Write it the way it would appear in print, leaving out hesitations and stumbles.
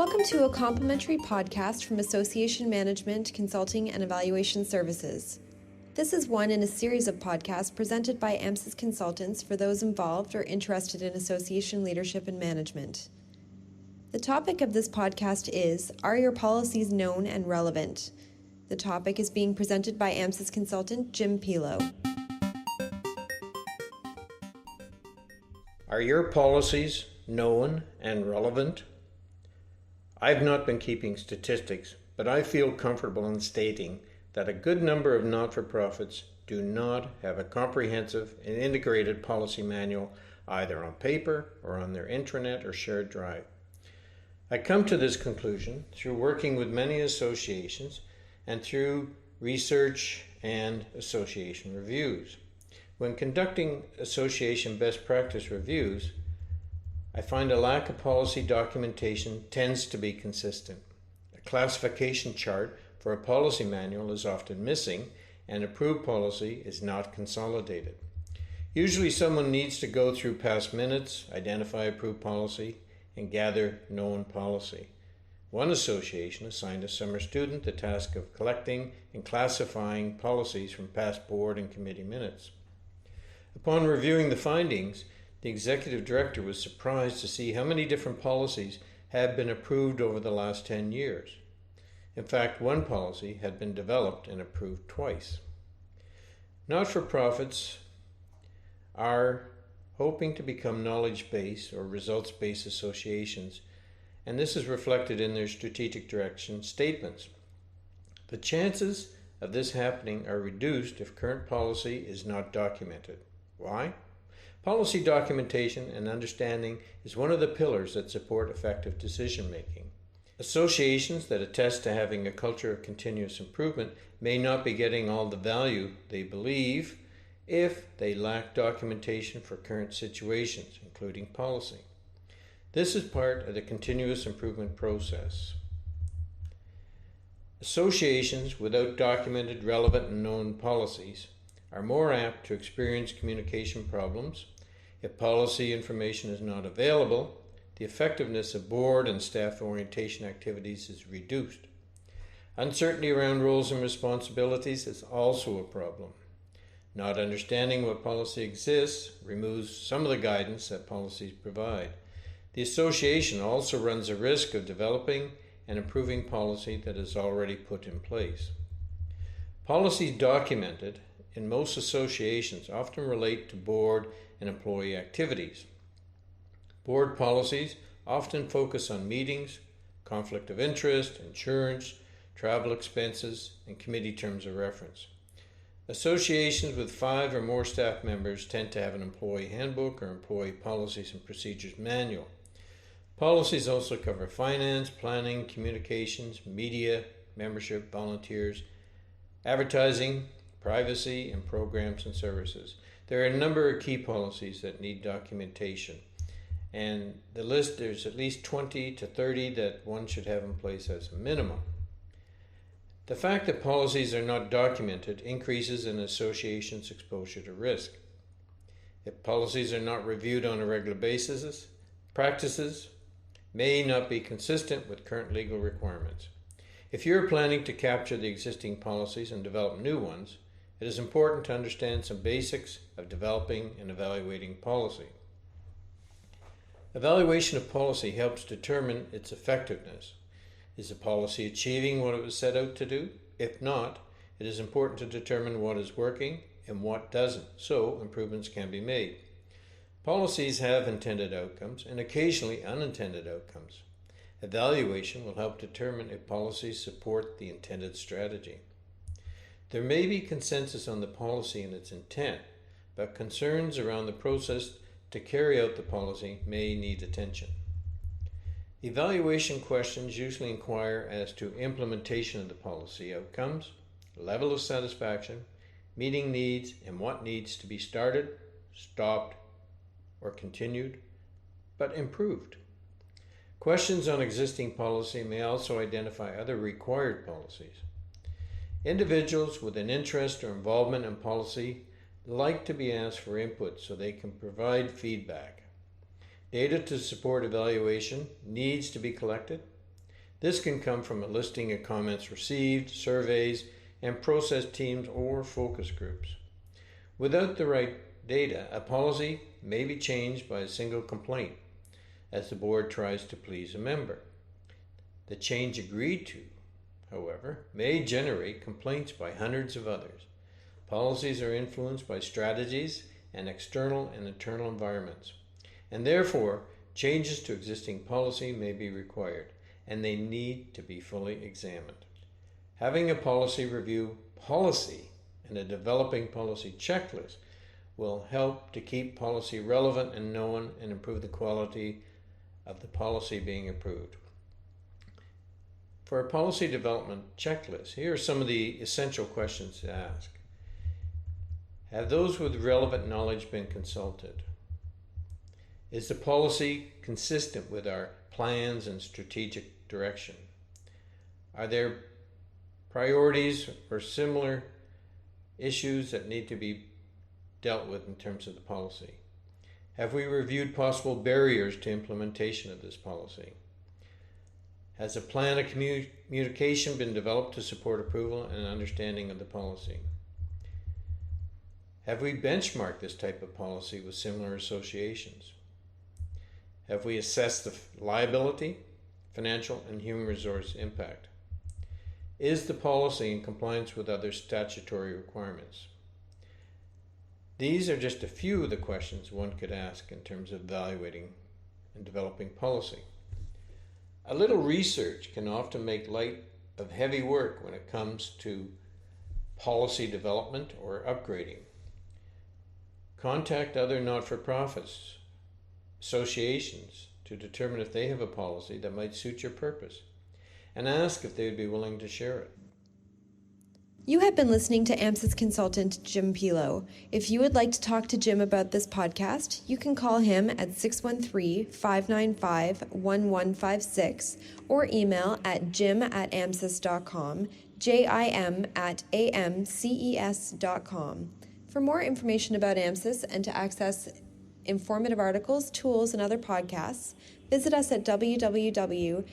Welcome to a complimentary podcast from Association Management, Consulting and Evaluation Services. This is one in a series of podcasts presented by AMCES consultants for those involved or interested in association leadership and management. The topic of this podcast is, are your policies known and relevant? The topic is being presented by AMCES consultant Jim Pealow. Are your policies known and relevant? I've not been keeping statistics, but I feel comfortable in stating that a good number of not-for-profits do not have a comprehensive and integrated policy manual either on paper or on their intranet or shared drive. I come to this conclusion through working with many associations and through research and association reviews. When conducting association best practice reviews, I find a lack of policy documentation tends to be consistent. A classification chart for a policy manual is often missing, and approved policy is not consolidated. Usually someone needs to go through past minutes, identify approved policy, and gather known policy. One association assigned a summer student the task of collecting and classifying policies from past board and committee minutes. Upon reviewing the findings, the executive director was surprised to see how many different policies had been approved over the last 10 years. In fact, one policy had been developed and approved twice. Not-for-profits are hoping to become knowledge-based or results-based associations, and this is reflected in their strategic direction statements. The chances of this happening are reduced if current policy is not documented. Why? Policy documentation and understanding is one of the pillars that support effective decision-making. Associations that attest to having a culture of continuous improvement may not be getting all the value they believe if they lack documentation for current situations, including policy. This is part of the continuous improvement process. Associations without documented, relevant, and known policies are more apt to experience communication problems. If policy information is not available, the effectiveness of board and staff orientation activities is reduced. Uncertainty around roles and responsibilities is also a problem. Not understanding what policy exists removes some of the guidance that policies provide. The association also runs a risk of developing and improving policy that is already put in place. Policies documented in most associations often relate to board and employee activities. Board policies often focus on meetings, conflict of interest, insurance, travel expenses, and committee terms of reference. Associations with 5 or more staff members tend to have an employee handbook or employee policies and procedures manual. Policies also cover finance, planning, communications, media, membership, volunteers, advertising, privacy, and programs and services. There are a number of key policies that need documentation, and the list, there's at least 20 to 30 that one should have in place as a minimum. The fact that policies are not documented increases an association's exposure to risk. If policies are not reviewed on a regular basis, practices may not be consistent with current legal requirements. If you're planning to capture the existing policies and develop new ones, it is important to understand some basics of developing and evaluating policy. Evaluation of policy helps determine its effectiveness. Is the policy achieving what it was set out to do? If not, it is important to determine what is working and what doesn't, so improvements can be made. Policies have intended outcomes and occasionally unintended outcomes. Evaluation will help determine if policies support the intended strategy. There may be consensus on the policy and its intent, but concerns around the process to carry out the policy may need attention. Evaluation questions usually inquire as to implementation of the policy outcomes, level of satisfaction, meeting needs, and what needs to be started, stopped, or continued, but improved. Questions on existing policy may also identify other required policies. Individuals with an interest or involvement in policy like to be asked for input so they can provide feedback. Data to support evaluation needs to be collected. This can come from a listing of comments received, surveys, and process teams or focus groups. Without the right data, a policy may be changed by a single complaint as the board tries to please a member. The change agreed to, however, may generate complaints by hundreds of others. Policies are influenced by strategies and external and internal environments, and therefore changes to existing policy may be required, and they need to be fully examined. Having a policy review policy and a developing policy checklist will help to keep policy relevant and known and improve the quality of the policy being approved. For a policy development checklist, here are some of the essential questions to ask. Have those with relevant knowledge been consulted? Is the policy consistent with our plans and strategic direction? Are there priorities or similar issues that need to be dealt with in terms of the policy? Have we reviewed possible barriers to implementation of this policy? Has a plan of communication been developed to support approval and understanding of the policy? Have we benchmarked this type of policy with similar associations? Have we assessed the liability, financial, and human resource impact? Is the policy in compliance with other statutory requirements? These are just a few of the questions one could ask in terms of evaluating and developing policy. A little research can often make light of heavy work when it comes to policy development or upgrading. Contact other not-for-profits, associations, to determine if they have a policy that might suit your purpose, and ask if they would be willing to share it. You have been listening to AMCES consultant Jim Pealow. If you would like to talk to Jim about this podcast, you can call him at 613-595-1156 or email at jim@amces.com, jim@amces.com. For more information about AMCES and to access informative articles, tools, and other podcasts, visit us at www.amces.com.